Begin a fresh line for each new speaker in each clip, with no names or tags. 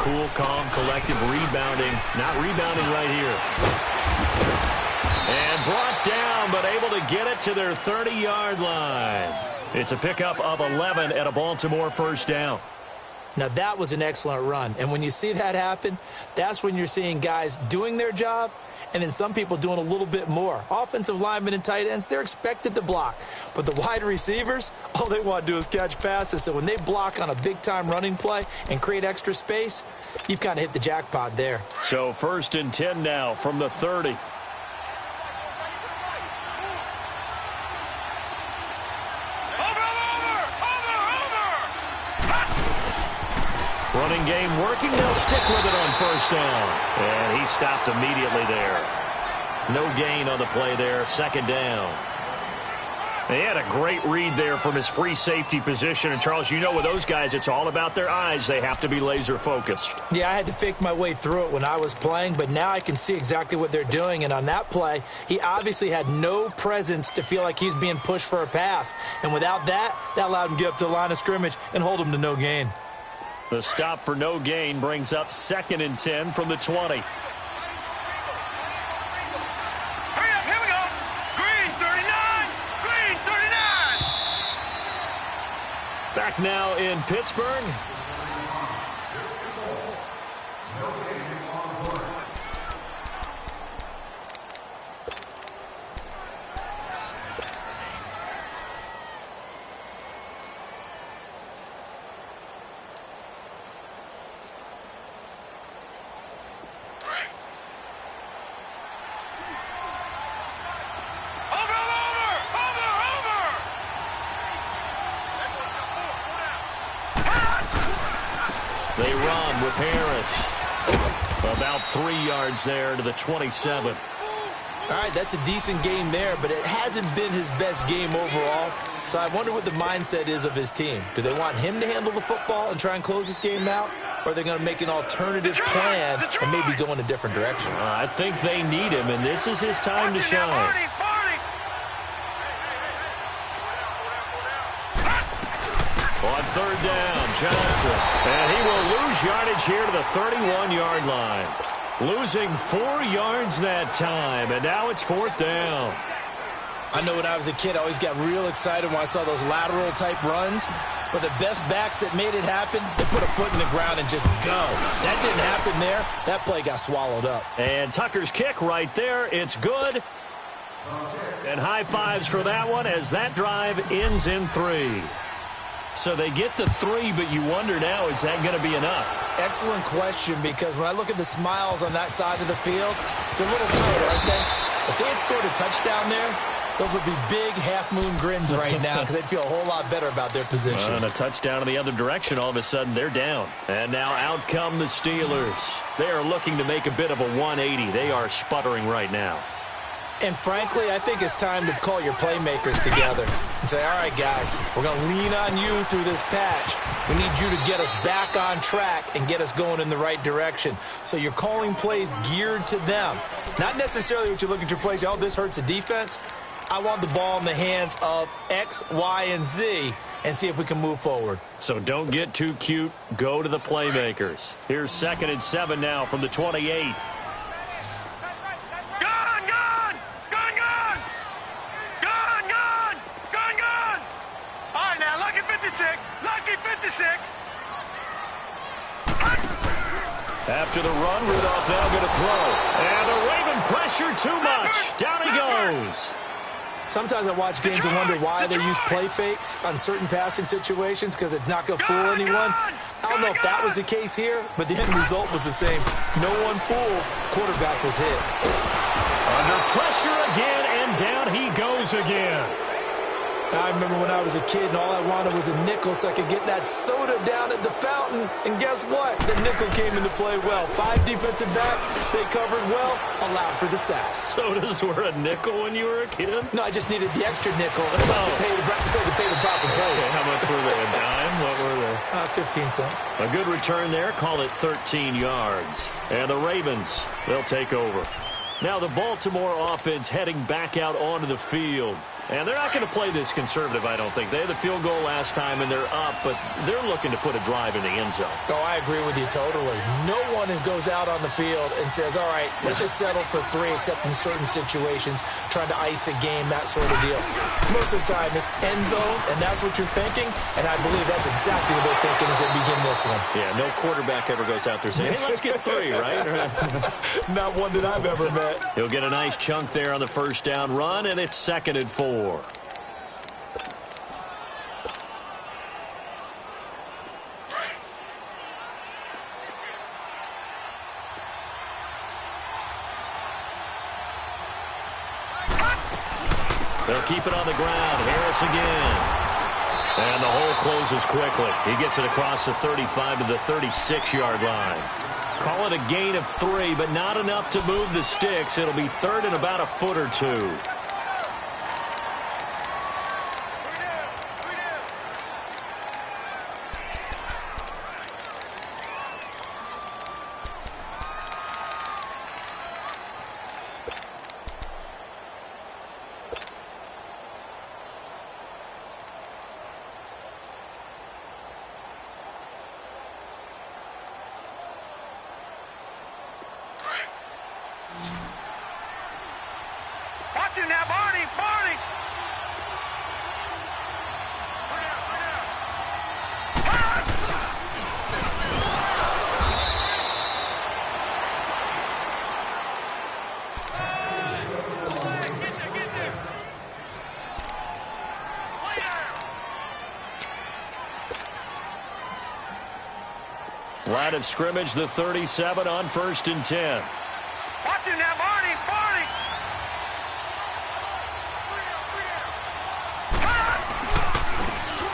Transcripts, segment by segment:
cool, calm, collective rebounding. Not rebounding right here. And brought down, but able to get it to their 30-yard line. It's a pickup of 11 and a Baltimore first down.
Now, that was an excellent run. And when you see that happen, that's when you're seeing guys doing their job and then some people doing a little bit more. Offensive linemen and tight ends, they're expected to block. But the wide receivers, all they want to do is catch passes. So when they block on a big-time running play and create extra space, you've kind of hit the jackpot there.
So 1st and 10 now from the 30. Running game working. They'll stick with it on first down. And he stopped immediately there. No gain on the play there. 2nd down. He had a great read there from his free safety position. And, Charles, you know with those guys, it's all about their eyes. They have to be laser focused.
Yeah, I had to fake my way through it when I was playing, but now I can see exactly what they're doing. And on that play, he obviously had no presence to feel like he's being pushed for a pass. And without that, that allowed him to get up to the line of scrimmage and hold him to no gain.
The stop for no gain brings up 2nd and 10 from the 20.
Hurry up, here we go. Green 39, green 39.
Back now in Pittsburgh. They run with Harris. About 3 yards there to the 27.
All right, that's a decent game there, but it hasn't been his best game overall. So I wonder what the mindset is of his team. Do they want him to handle the football and try and close this game out? Or are they going to make an alternative plan and maybe go in a different direction?
I think they need him, and this is his time to shine. On 3rd down, Johnson. And he will lose yardage here to the 31-yard line. Losing 4 yards that time, and now it's 4th down.
I know when I was a kid, I always got real excited when I saw those lateral-type runs. But the best backs that made it happen, they put a foot in the ground and just go. That didn't happen there. That play got swallowed up.
And Tucker's kick right there. It's good. And high fives for that one as that drive ends in 3. So they get to 3, but you wonder now, is that going to be enough?
Excellent question, because when I look at the smiles on that side of the field, it's a little tight, aren't they? If they had scored a touchdown there, those would be big half-moon grins right now because they'd feel a whole lot better about their position.
And a touchdown in the other direction, all of a sudden they're down. And now out come the Steelers. They are looking to make a bit of a 180. They are sputtering right now.
And frankly, I think it's time to call your playmakers together and say, all right, guys, we're going to lean on you through this patch. We need you to get us back on track and get us going in the right direction. So you're calling plays geared to them. Not necessarily what you look at your plays, oh, this hurts the defense. I want the ball in the hands of X, Y, and Z and see if we can move forward.
So don't get too cute. Go to the playmakers. Here's 2nd and 7 now from the 28. After the run, Rudolph now going to throw. And the Raven pressure too much. Down he goes.
Sometimes I watch games and wonder why they use play fakes on certain passing situations because it's not going to fool anyone. I don't know if that was the case here, but the end result was the same. No one fooled. Quarterback was hit.
Under pressure again, and down he goes again.
I remember when I was a kid and all I wanted was a nickel so I could get that soda down at the fountain. And guess what? The nickel came into play well. 5 defensive backs, they covered well, allowed for the sacks.
Sodas were a nickel when you were a kid?
No, I just needed the extra nickel so to pay the proper price.
Okay, how much were they? A dime? What were they?
15 cents.
A good return there. Call it 13 yards. And the Ravens, they'll take over. Now the Baltimore offense heading back out onto the field. And they're not going to play this conservative, I don't think. They had the field goal last time, and they're up, but they're looking to put a drive in the end zone.
Oh, I agree with you totally. No one goes out on the field and says, all right, let's just settle for 3, except in certain situations, trying to ice a game, that sort of deal. Most of the time, it's end zone, and that's what you're thinking, and I believe that's exactly what they're thinking as they begin this one.
Yeah, no quarterback ever goes out there saying, hey, let's get 3, right?
Not one that I've ever met.
He'll get a nice chunk there on the first down run, and it's 2nd and 4. They'll keep it on the ground. Harris again. And the hole closes quickly. He gets it across the 35 to the 36-yard line. Call it a gain of 3, but not enough to move the sticks. It'll be 3rd and about a foot or 2.
Watching that, Barney! Barney!
Line of scrimmage, the 37 on 1st and 10.
Watching that, Barney! Barney!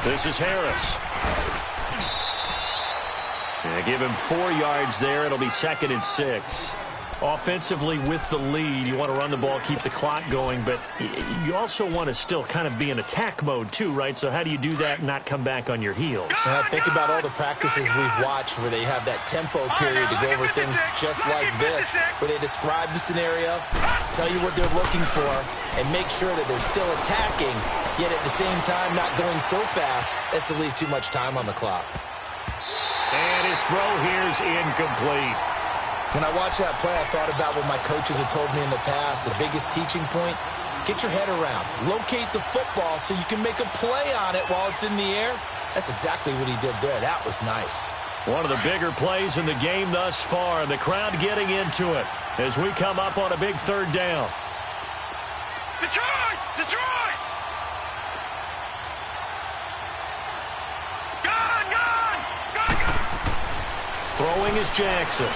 This is Harris. Yeah, give him 4 yards there. It'll be 2nd and 6. Offensively with the lead, you want to run the ball, keep the clock going, but you also want to still kind of be in attack mode too, right? So how do you do that and not come back on your heels?
Think about all the practices we've watched where they have that tempo period to go over things just like this, where they describe the scenario, tell you what they're looking for, and make sure that they're still attacking, yet at the same time not going so fast as to leave too much time on the clock.
And his throw here's incomplete.
When I watched that play, I thought about what my coaches have told me in the past. The biggest teaching point, get your head around. Locate the football so you can make a play on it while it's in the air. That's exactly what he did there. That was nice.
One of the bigger plays in the game thus far, and the crowd getting into it as we come up on a big 3rd down.
Detroit! Detroit! Gone! Gone! Gone! Gone!
Throwing is Jackson.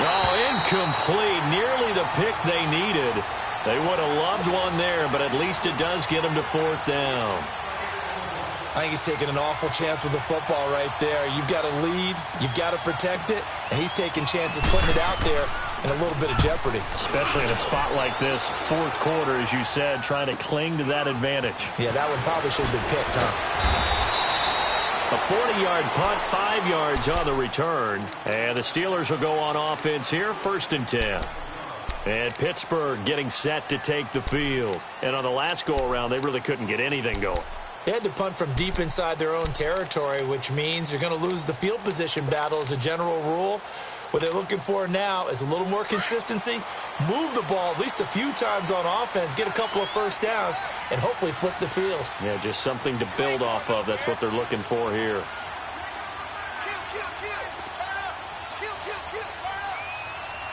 Oh, incomplete. Nearly the pick they needed. They would have loved one there, but at least it does get them to 4th down.
I think he's taking an awful chance with the football right there. You've got to lead, you've got to protect it, and he's taking chances putting it out there in a little bit of jeopardy.
Especially in a spot like this, 4th quarter, as you said, trying to cling to that advantage.
Yeah, that one probably should have been picked, huh?
A 40-yard punt, 5 yards on the return. And the Steelers will go on offense here, 1st and 10. And Pittsburgh getting set to take the field. And on the last go-around, they really couldn't get anything going.
They had to punt from deep inside their own territory, which means you're going to lose the field position battle as a general rule. What they're looking for now is a little more consistency, move the ball at least a few times on offense, get a couple of 1st downs, and hopefully flip the field.
Yeah, just something to build off of. That's what they're looking for here.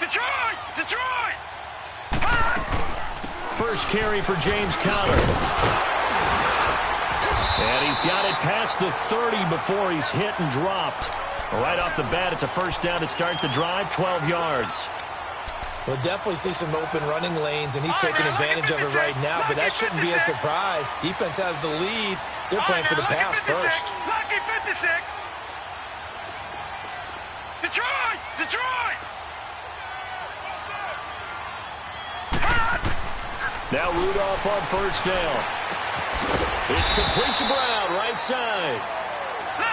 Detroit! Detroit!
First carry for James Conner. And he's got it past the 30 before he's hit and dropped. Right off the bat, it's a 1st down to start the drive, 12 yards.
We'll definitely see some open running lanes, and he's taking advantage of it right now, but that shouldn't be a surprise. Defense has the lead. They're playing for the pass first.
Lucky 56! Detroit! Detroit!
Now Rudolph on 1st down. It's complete to Brown, right side.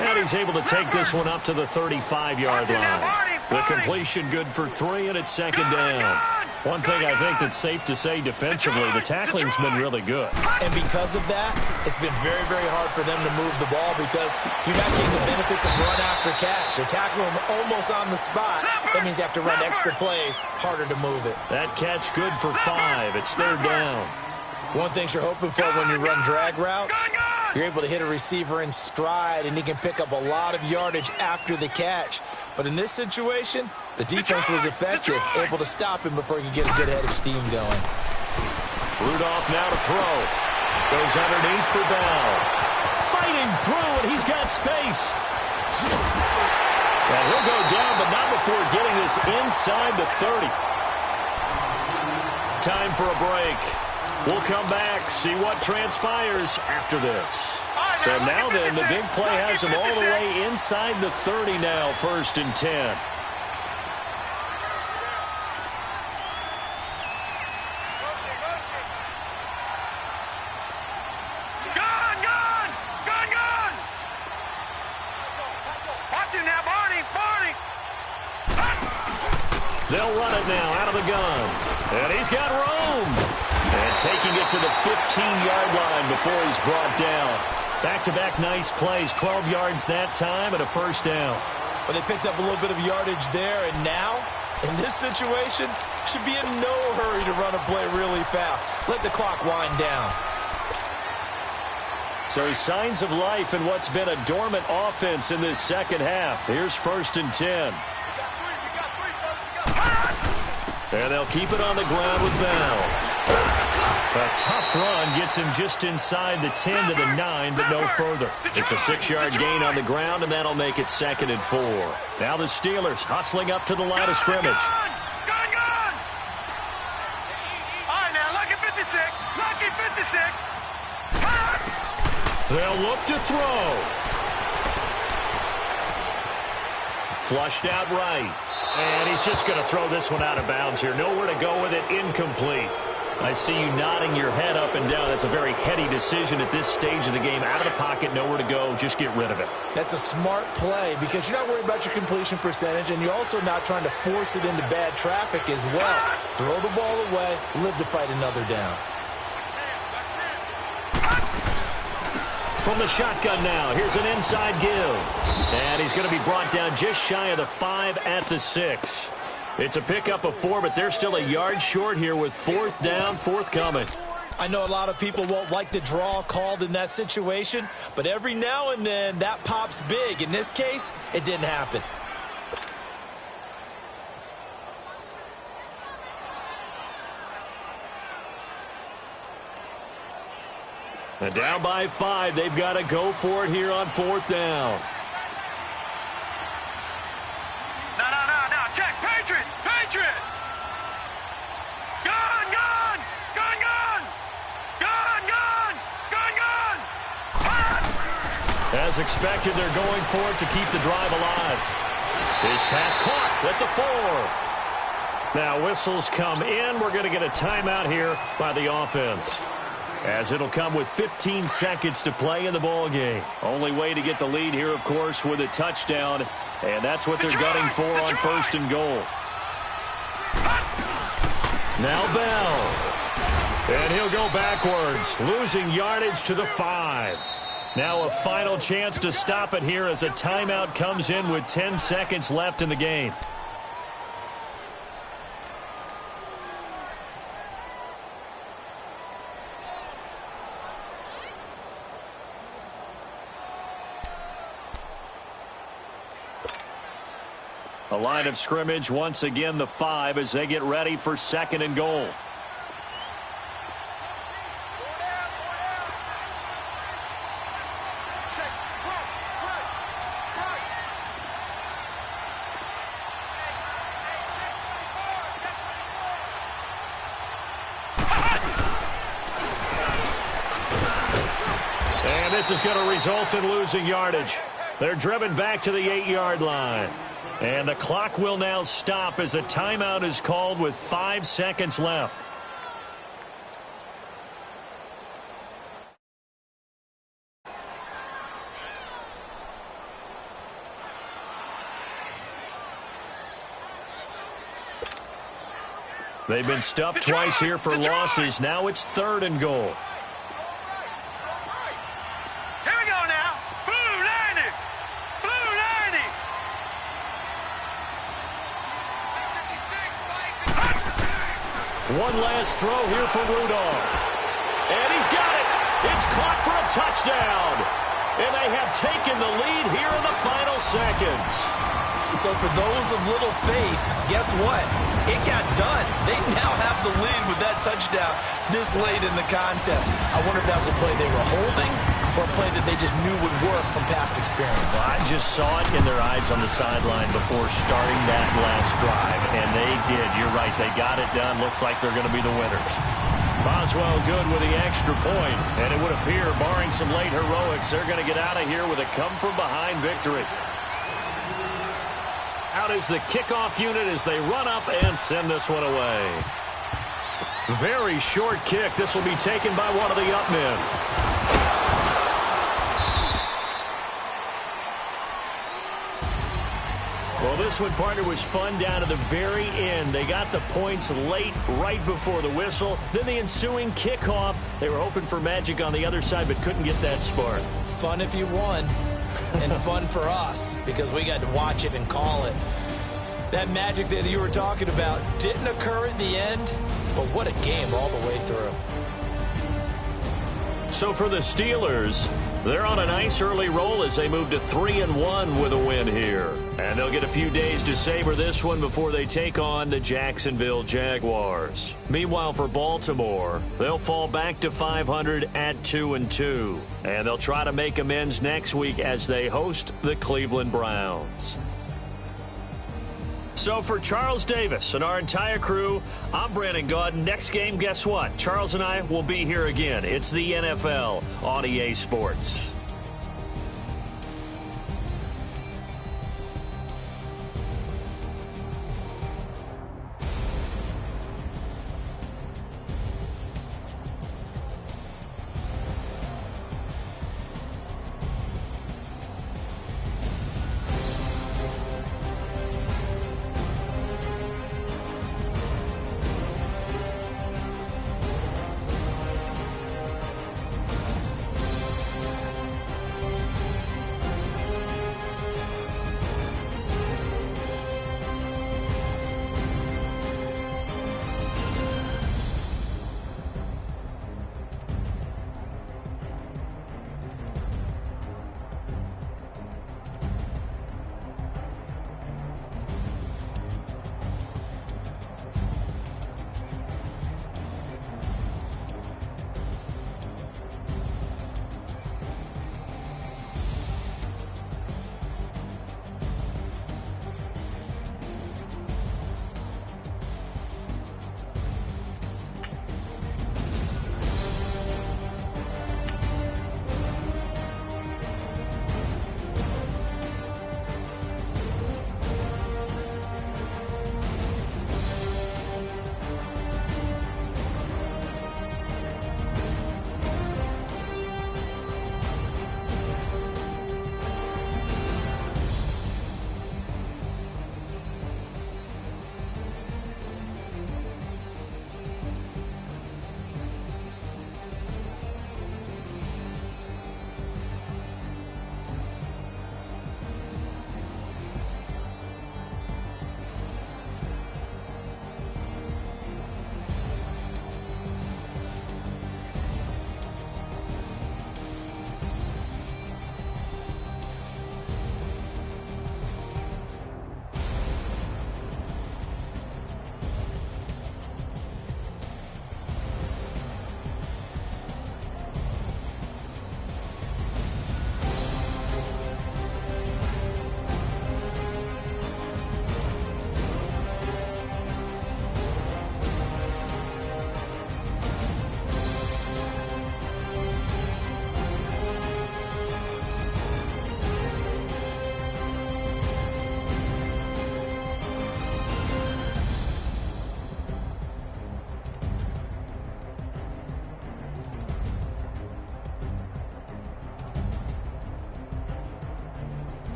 And he's able to take this one up to the 35-yard line. The completion good for 3, and it's 2nd down. One thing I think that's safe to say defensively, the tackling's been really good.
And because of that, it's been very, very hard for them to move the ball because you're not getting the benefits of run after catch. They're tackling them almost on the spot. That means you have to run extra plays, harder to move it.
That catch good for 5. It's 3rd down.
One thing you're hoping for when you run drag routes, you're able to hit a receiver in stride, and he can pick up a lot of yardage after the catch. But in this situation, the defense was effective, able to stop him before he could get a good head of steam going.
Rudolph now to throw. Goes underneath for Bell. Fighting through, and he's got space. And he'll go down, but not before getting this inside the 30. Time for a break. We'll come back, see what transpires after this. So now then, the big play has him all the way inside the 30 now, 1st and 10. They'll run it now out of the gun. And he's got room. And taking it to the 15-yard line before he's brought down. Back-to-back nice plays, 12 yards that time and a 1st down.
But they picked up a little bit of yardage there, and now, in this situation, should be in no hurry to run a play really fast. Let the clock wind down.
So signs of life in what's been a dormant offense in this second half. Here's 1st and 10. And they'll keep it on the ground with Bell. A tough run gets him just inside the 10 to the 9, but no further. It's a 6-yard gain on the ground, and that'll make it 2nd and 4. Now the Steelers hustling up to the line of scrimmage.
Gun! All right, now, lucky 56. Lucky 56.
They'll look to throw. Flushed out right. And he's just going to throw this one out of bounds here. Nowhere to go with it. Incomplete. I see you nodding your head up and down. That's a very heady decision at this stage of the game. Out of the pocket, nowhere to go. Just get rid of it.
That's a smart play because you're not worried about your completion percentage, and you're also not trying to force it into bad traffic as well. Throw the ball away, live to fight another down.
From the shotgun now, here's an inside give. And he's going to be brought down just shy of the 5 at the 6. It's a pickup of 4, but they're still a yard short here with 4th down, forthcoming.
I know a lot of people won't like the draw called in that situation, but every now and then that pops big. In this case, it didn't happen.
And down by 5, they've got to go for it here on 4th down.
No, check, Patriot! Gun!
As expected, they're going for it to keep the drive alive. His pass caught at the 4. Now whistles come in. We're going to get a timeout here by the offense, as it'll come with 15 seconds to play in the ball game. Only way to get the lead here, of course, with a touchdown, and that's what they're gunning for on 1st and goal. Now Bell, and he'll go backwards, losing yardage to the 5. Now a final chance to stop it here as a timeout comes in with 10 seconds left in the game. A line of scrimmage, once again the 5 as they get ready for 2nd and goal. And this is going to result in losing yardage. They're driven back to the 8-yard line. And the clock will now stop as a timeout is called with 5 seconds left. They've been stuffed twice here for losses. Now it's 3rd and goal.
Here we go now. Blue 90. Blue 90.
One last throw here for Rudolph. And he's got it. It's caught for a touchdown. And they have taken the lead here in the final seconds.
So for those of little faith, guess what? It got done. They now have the lead with that touchdown this late in the contest. I wonder if that was a play they were holding or a play that they just knew would work from past experience.
Well, I just saw it in their eyes on the sideline before starting that last drive, and they did. You're right. They got it done. Looks like they're going to be the winners. Boswell good with the extra point, and it would appear, barring some late heroics, they're going to get out of here with a come-from-behind victory. Out is the kickoff unit as they run up and send this one away. Very short kick. This will be taken by one of the up men. Well, this one, partner, was fun down to the very end. They got the points late, right before the whistle. Then the ensuing kickoff. They were hoping for magic on the other side, but couldn't get that spark.
Fun if you won, and fun for us, because we got to watch it and call it. That magic that you were talking about didn't occur at the end, but what a game all the way through.
So for the Steelers, they're on a nice early roll as they move to 3-1 with a win here. And they'll get a few days to savor this one before they take on the Jacksonville Jaguars. Meanwhile, for Baltimore, they'll fall back to 500 at 2-2. And they'll try to make amends next week as they host the Cleveland Browns. So for Charles Davis and our entire crew, I'm Brandon Gaudin. Next game, guess what? Charles and I will be here again. It's the NFL on EA Sports.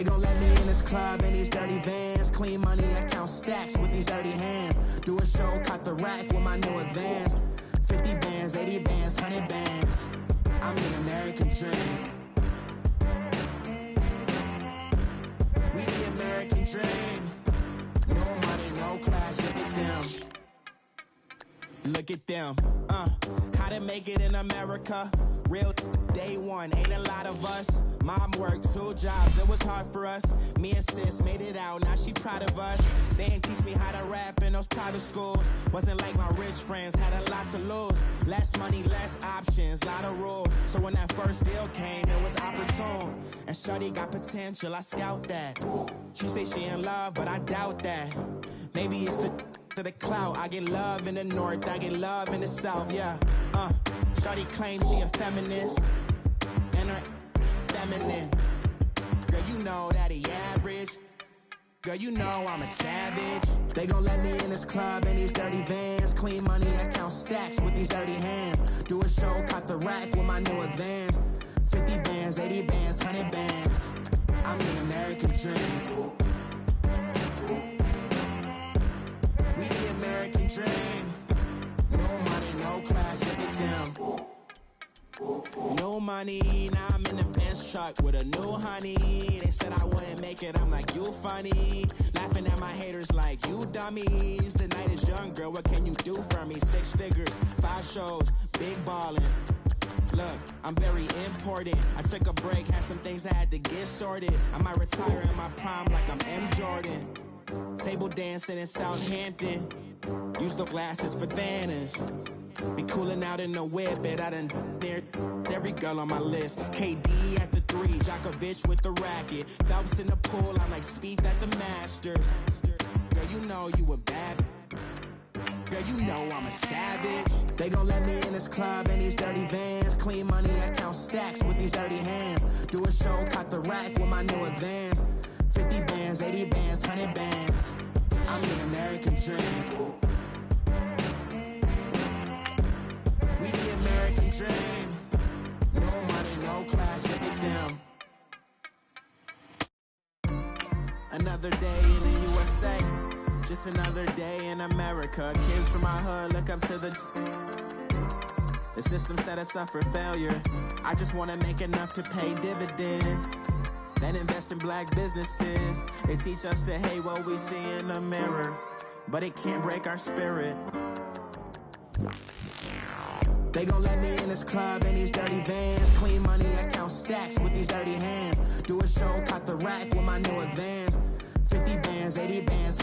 They gon' let me in this club in these dirty vans. Clean money, I count stacks with these dirty hands. Do a show, caught the rack with my new advance. 50 bands, 80 bands, 100 bands. I'm the American dream. We the American dream. No money, no class, look at them. Look at them, how to make it in America. Real day one, ain't a lot of us. Mom worked 2 jobs, it was hard for us. Me and sis made it out, now she proud of us. They didn't teach me how to rap in those private schools. Wasn't like my rich friends, had a lot to lose. Less money, less options, lot of rules. So when that first deal came, it was opportune. And shorty got potential, I scout that. She say she in love, but I doubt that. Maybe it's the to the clout. I get love in the north, I get love in the south, yeah. Shorty claims she a feminist, and her feminine. Girl, you know that he average. Girl, you know I'm a savage. They gon' let me in this club in these dirty vans. Clean money, I count stacks with these dirty hands. Do a show, caught the rack with my new advance. 50 bands, 80 bands, 100 bands. I'm the American dream. We the American dream. No money, no class, look at them. No money, now I'm in the Benz truck with a new honey. They said I wouldn't make it, I'm like, you funny. Laughing at my haters like, you dummies. The night is young, girl, what can you do for me? 6 figures, 5 shows, big ballin'. Look, I'm very important. I took a break, had some things I had to get sorted. I might retire in my prime like I'm M. Jordan. Table dancing in Southampton. Use the glasses for Vannas. Be cooling out in the whip, but I done near every girl on my list. KD at the 3, Djokovic with the racket. Phelps in the pool, I'm like Speed at the Masters. Girl, you know you a bad. Girl, you know I'm a savage. They gon' let me in this club in these dirty vans. Clean money, I count stacks with these dirty hands. Do a show, caught the rack with my new advance. 50 bands, 80 bands, 100 bands. I'm the American dream. We the American dream. No money, no class, look at them. Another day in the USA. Just another day in America. Kids from my hood look up to the system set us up for failure. I just wanna make enough to pay dividends. Then invest in black businesses. They teach us to hate what we see in the mirror, but it can't break our spirit. They gon' let me in this club in these dirty vans. Clean money, I count stacks with these dirty hands. Do a show, caught the rack with my new advance. 50 bands, 80 bands,